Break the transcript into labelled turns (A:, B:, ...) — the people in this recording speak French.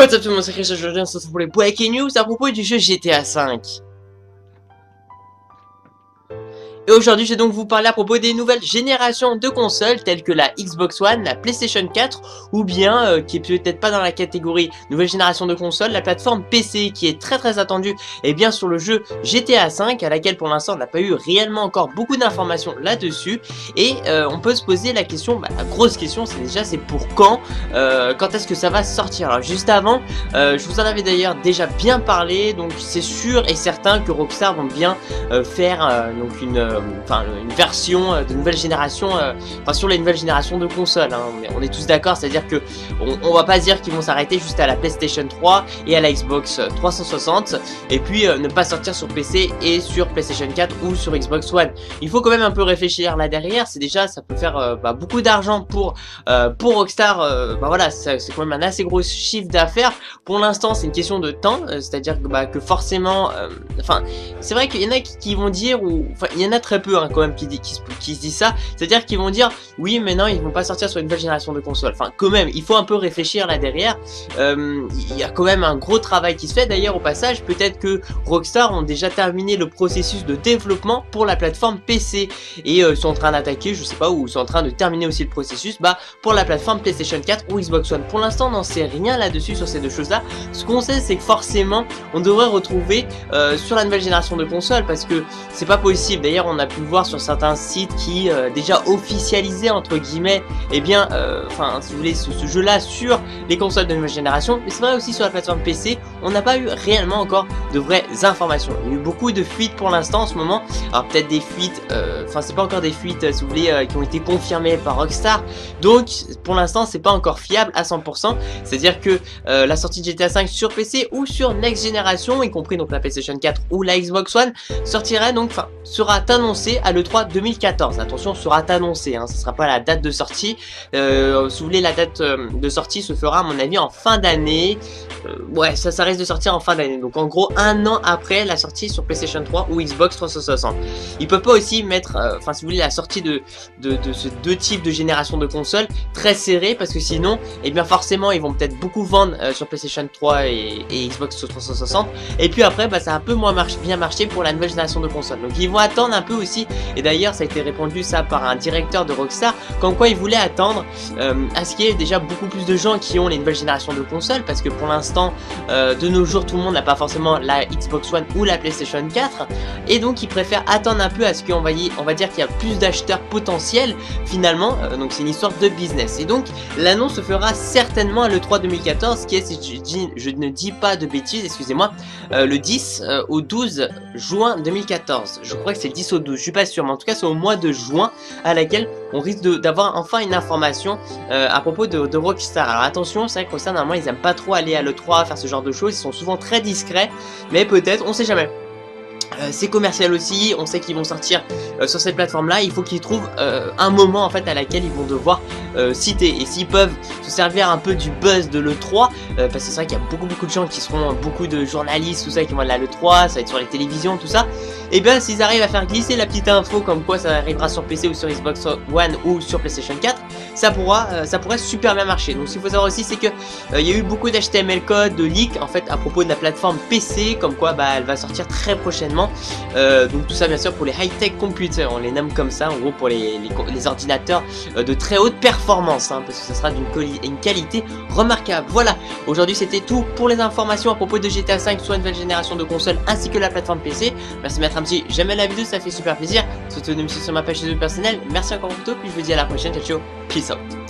A: What's up tout le monde, c'est Christian, aujourd'hui on se retrouve pour les Breaking News à propos du jeu GTA V. Et aujourd'hui je vais donc vous parler à propos des nouvelles générations de consoles telles que la Xbox One, la PlayStation 4 ou bien, qui est peut-être pas dans la catégorie nouvelle génération de consoles, la plateforme PC qui est très attendue et bien sur le jeu GTA V à laquelle pour l'instant on n'a pas eu réellement encore beaucoup d'informations là-dessus. Et on peut se poser la question, la grosse question c'est pour quand est-ce que ça va sortir. Alors juste avant, je vous en avais d'ailleurs déjà bien parlé, donc c'est sûr et certain que Rockstar vont bien faire donc une version de nouvelle génération, sur les nouvelles générations de consoles, hein. On est tous d'accord, c'est-à-dire que on va pas dire qu'ils vont s'arrêter juste à la PlayStation 3 et à la Xbox 360 et puis ne pas sortir sur PC et sur PlayStation 4 ou sur Xbox One. Il faut quand même un peu réfléchir là derrière, c'est déjà ça peut faire beaucoup d'argent pour Rockstar, voilà, c'est quand même un assez gros chiffre d'affaires. Pour l'instant c'est une question de temps, c'est-à-dire que forcément, c'est vrai qu'il y en a qui vont dire, il y en a très peu hein, quand même qui se disent ça, c'est-à-dire qu'ils vont dire oui mais non ils vont pas sortir sur une nouvelle génération de consoles. Enfin quand même il faut un peu réfléchir là derrière, il y a quand même un gros travail qui se fait. D'ailleurs au passage peut-être que Rockstar ont déjà terminé le processus de développement pour la plateforme PC et sont en train d'attaquer, je sais pas, ou sont en train de terminer aussi le processus pour la plateforme PlayStation 4 ou Xbox One. Pour l'instant on n'en sait rien là-dessus sur ces deux choses là. Ce qu'on sait c'est que forcément on devrait retrouver sur la nouvelle génération de consoles, parce que c'est pas possible. D'ailleurs on a pu le voir sur certains sites qui déjà officialisaient entre guillemets si vous voulez ce jeu là sur les consoles de nouvelle génération. Mais c'est vrai aussi sur la plateforme PC on n'a pas eu réellement encore de vraies informations. Il y a eu beaucoup de fuites pour l'instant en ce moment. Alors peut-être des fuites, c'est pas encore des fuites si vous voulez qui ont été confirmées par Rockstar, donc pour l'instant c'est pas encore fiable à 100%. C'est à dire que la sortie de GTA V sur PC ou sur Next Generation, y compris donc la PlayStation 4 ou la Xbox One, sera annoncé à l'E3 2014. Attention, sera annoncé, hein, ce sera pas la date de sortie. Si vous voulez, la date de sortie se fera à mon avis en fin d'année. Ouais, ça risque de sortir en fin d'année. Donc en gros un an après la sortie sur PlayStation 3 ou Xbox 360. Ils peuvent pas aussi mettre, si vous voulez, la sortie de ces deux types de génération de consoles très serrée, parce que sinon, eh bien forcément ils vont peut-être beaucoup vendre sur PlayStation 3 et Xbox 360. Et puis après, ça a un peu moins bien marché pour la nouvelle génération de consoles. Donc ils vont attendre un peu aussi. Et d'ailleurs ça a été répondu ça par un directeur de Rockstar, comme quoi ils voulaient attendre à ce qu'il y ait déjà beaucoup plus de gens qui ont les nouvelles générations de consoles, parce que pour l'instant de nos jours tout le monde n'a pas forcément la Xbox One ou la PlayStation 4, et donc ils préfèrent attendre un peu à ce qu'on va dire qu'il y a plus d'acheteurs potentiels finalement. Donc c'est une histoire de business, et donc l'annonce se fera certainement à l'E3 2014, qui est, si je ne dis pas de bêtises, excusez-moi, le 10 au 12 juin 2014. Je crois que c'est le 10 au 12, je suis pas sûr, mais en tout cas c'est au mois de juin à laquelle on risque d'avoir enfin une information à propos de Rockstar. Alors attention, c'est vrai que Rockstar normalement ils aiment pas trop aller à l'E3 faire ce genre de choses, ils sont souvent très discrets, mais peut-être, on sait jamais. C'est commercial aussi, on sait qu'ils vont sortir sur cette plateforme là, il faut qu'ils trouvent un moment en fait à laquelle ils vont devoir citer, et s'ils peuvent se servir un peu du buzz de l'E3, parce que c'est vrai qu'il y a beaucoup de gens qui seront, beaucoup de journalistes, tout ça, qui vont aller à l'E3, ça va être sur les télévisions, tout ça, et bien s'ils arrivent à faire glisser la petite info comme quoi ça arrivera sur PC ou sur Xbox One ou sur PlayStation 4, ça pourrait super bien marcher. Donc ce qu'il faut savoir aussi c'est que il y a eu beaucoup d'HTML code, de leaks en fait à propos de la plateforme PC, comme quoi elle va sortir très prochainement. Donc tout ça bien sûr pour les high-tech computers, on les nomme comme ça, en gros pour les ordinateurs de très haute performance, hein, parce que ça sera d'une qualité remarquable. Voilà, aujourd'hui c'était tout pour les informations à propos de GTA V sur une nouvelle génération de consoles ainsi que la plateforme PC. Merci de mettre un petit j'aime à la vidéo, ça fait super plaisir. Surtout de me suivre sur ma page YouTube personnelle. Merci encore pour tout, puis je vous dis à la prochaine, ciao ciao, peace out.